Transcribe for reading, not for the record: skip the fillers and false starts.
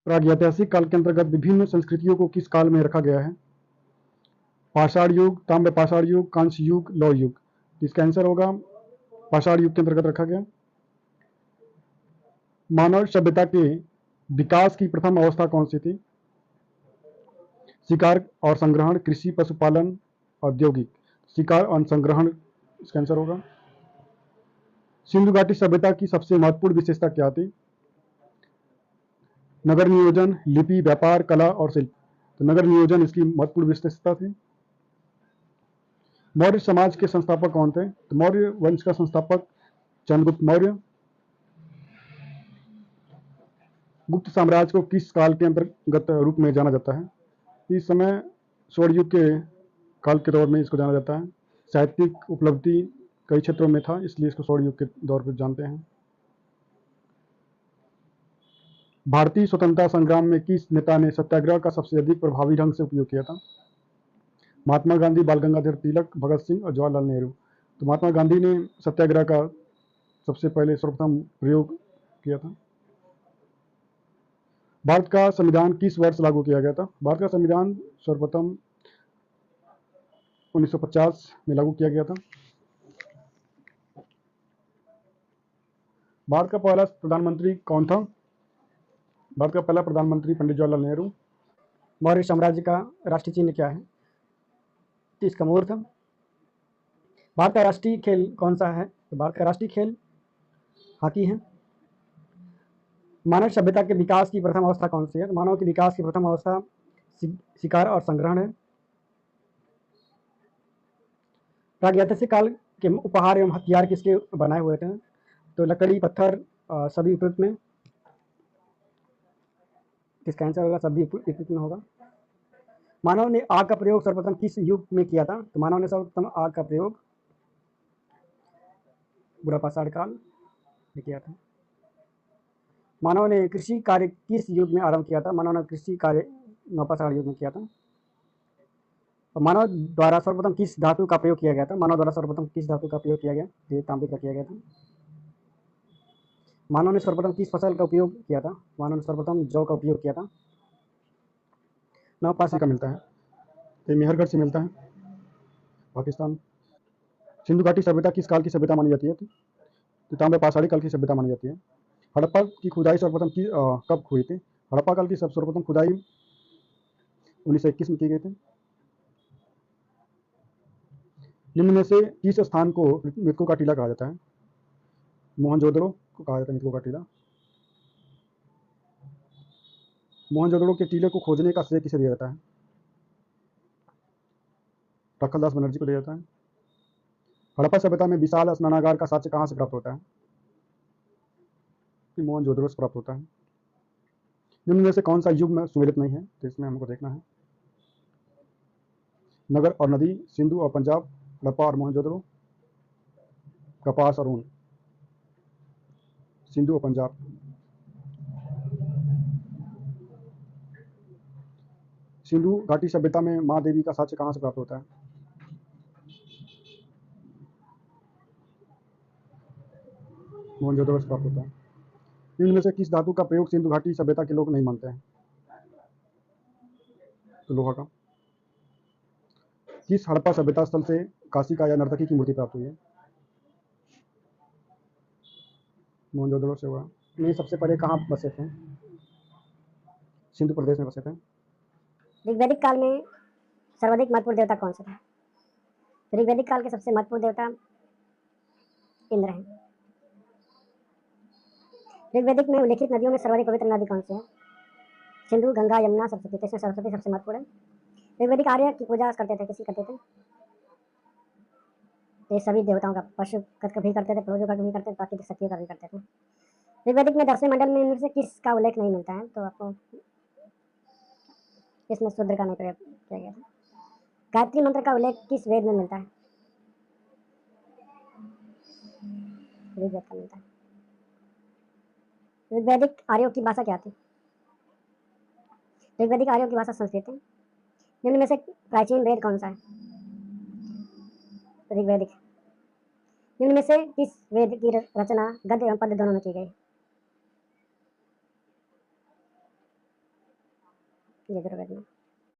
प्रागैतिहासिक काल के अंतर्गत विभिन्न संस्कृतियों को किस काल में रखा गया है? पाषाण युग, ताम्र पाषाण युग, कांस्य युग, लौह युग। इसका आंसर होगा पाषाण युग के अंतर्गत रखा गया। मानव सभ्यता के विकास की प्रथम अवस्था कौन सी थी? शिकार और संग्रहण, कृषि, पशुपालन, औद्योगिक। शिकार और संग्रहण इसका आंसर होगा। सिंधु घाटी सभ्यता की सबसे महत्वपूर्ण विशेषता क्या थी? नगर नियोजन, लिपि, व्यापार, कला और शिल्प। तो नगर नियोजन इसकी महत्वपूर्ण विशेषता थी। मौर्य समाज के संस्थापक कौन थे? तो मौर्य वंश का संस्थापक चंद्रगुप्त मौर्य। गुप्त साम्राज्य को किस काल के अंतर्गत रूप में जाना जाता है? इस समय स्वर्ण युग के काल के दौर में इसको जाना जाता है। साहित्यिक उपलब्धि कई क्षेत्रों में था, इसलिए इसको स्वर्ण युग के दौर पर जानते हैं। भारतीय स्वतंत्रता संग्राम में किस नेता ने सत्याग्रह का सबसे अधिक प्रभावी ढंग से उपयोग किया था? महात्मा गांधी, बाल गंगाधर तिलक, भगत सिंह और जवाहरलाल नेहरू। तो महात्मा गांधी ने सत्याग्रह का सबसे पहले सर्वप्रथम प्रयोग किया था। भारत का संविधान किस वर्ष लागू किया गया था? भारत का संविधान सर्वप्रथम 1950 में लागू किया गया था। भारत का पहला प्रधानमंत्री कौन था? भारत का पहला प्रधानमंत्री पंडित जवाहरलाल नेहरू। मौर्य साम्राज्य का राष्ट्रीय चिन्ह क्या है? इसका मोर था। भारत का राष्ट्रीय खेल कौन सा है? तो भारत का राष्ट्रीय खेल हॉकी है। मानव सभ्यता के विकास की प्रथम अवस्था कौन सी है? तो मानव के विकास की प्रथम अवस्था शिकार और संग्रहण है। प्रागैतिहासिक काल के उपहार एवं हथियार किसके बनाए हुए थे? तो लकड़ी, पत्थर, सभी उपयुक्त में। इसका आंसर होगा सभी उपयुक्त में होगा। मानव ने आग का प्रयोग सर्वप्रथम किस युग में किया था? तो मानव ने सर्वप्रथम आग का प्रयोग बुरा पाषाण काल में किया था। मानव ने कृषि कार्य किस युग में आरंभ किया था? मानव ने कृषि कार्य नवपाषाण युग में किया था। और मानव द्वारा सर्वप्रथम किस धातु का प्रयोग किया गया था? मानव द्वारा सर्वप्रथम किस धातु का प्रयोग किया गया? ये तांबे का किया गया था। मानव ने सर्वप्रथम किस फसल का उपयोग किया था? मानव ने सर्वप्रथम जौ का उपयोग किया था। नवपाषाण का मिलता है, ये मेहरगढ़ से मिलता है, पाकिस्तान। सिंधु घाटी सभ्यता किस काल की सभ्यता मानी जाती है? तो ताम्र पाषाणी काल की सभ्यता मानी जाती है। हड़प्पा की खुदाई सर्वप्रथम कब हुई थी? हड़प्पा काल की सर्वप्रथम खुदाई 1921 में की गई थी। निम्न में से किस स्थान को मृतकों का टीला कहा जाता है? मोहनजोदड़ो को कहा जाता है मृतकों का टीला। मोहनजोदड़ो के टीले को खोजने का श्रेय किसे दिया जाता है? प्रखलदास बनर्जी को दिया जाता है। हड़प्पा सभ्यता में विशाल स्नानागार का साक्ष्य कहाँ से प्राप्त होता है? मोहनजोदड़ो से प्राप्त होता है। निम्न में से कौन सा युग में सुमेलित नहीं है? तो इसमें हमको देखना है नगर और नदी, सिंधु और पंजाब, हड़प्पा और मोहनजोदड़ो, कपास और ऊन। सिंधु और पंजाब। सिंधु घाटी सभ्यता में माँ देवी का साक्ष्य कहाँ से प्राप्त होता है? मोहनजोदड़ो से प्राप्त होता है। इनमें से किस धातु का प्रयोग सिंधु घाटी सभ्यता के लोग नहीं मानते हैं? तो लोहा का। किस हड़प्पा सभ्यता स्थल से काशी का या नर्तकी की मूर्ति प्राप्त हुई है? मोहनजोदड़ो से हुआ। ये सबसे पहले कहाँ बसे थे? सिंधु प्रदेश में बसे थे। ऋग्वैदिक काल में सर्वाधिक महत्वपूर्ण देवता कौन सा था? ऋग्वैदिक काल के सबसे महत्वपूर्ण देवता इंद्र हैं। ऋग्वैदिक में उल्लेखित नदियों में सर्वाधिक पवित्र नदी कौन सी है? सिंधु, गंगा, यमुना, सरस्वती। इसमें सरस्वती सबसे महत्वपूर्ण है। ऋग्वैदिक आर्य की पूजा करते थे, किसी करते थे? ये सभी देवताओं का, पशु का भी करते थे, पूर्वजों का भी करते थे, प्राकृतिक शक्तियों का भी करते थे। ऋग्वैदिक में दसवें मंडल में इनमें से किसका उल्लेख नहीं मिलता है? तो आपको इसमें शूद्र का नहीं प्रयोग किया गया था। गायत्री मंत्र का उल्लेख किस वेद में मिलता है? ऋग्वेद का मिलता है। ऋग्वैदिक आर्यों की भाषा क्या थी? ऋग्वैदिक आर्यों की भाषा संस्कृत है। निम्न में से प्राचीन वेद कौन सा है? ऋग्वैदिक। निम्न में से किस वेद की रचना गद्य एवं पद्य दोनों में की गई? यजुर्वेद में।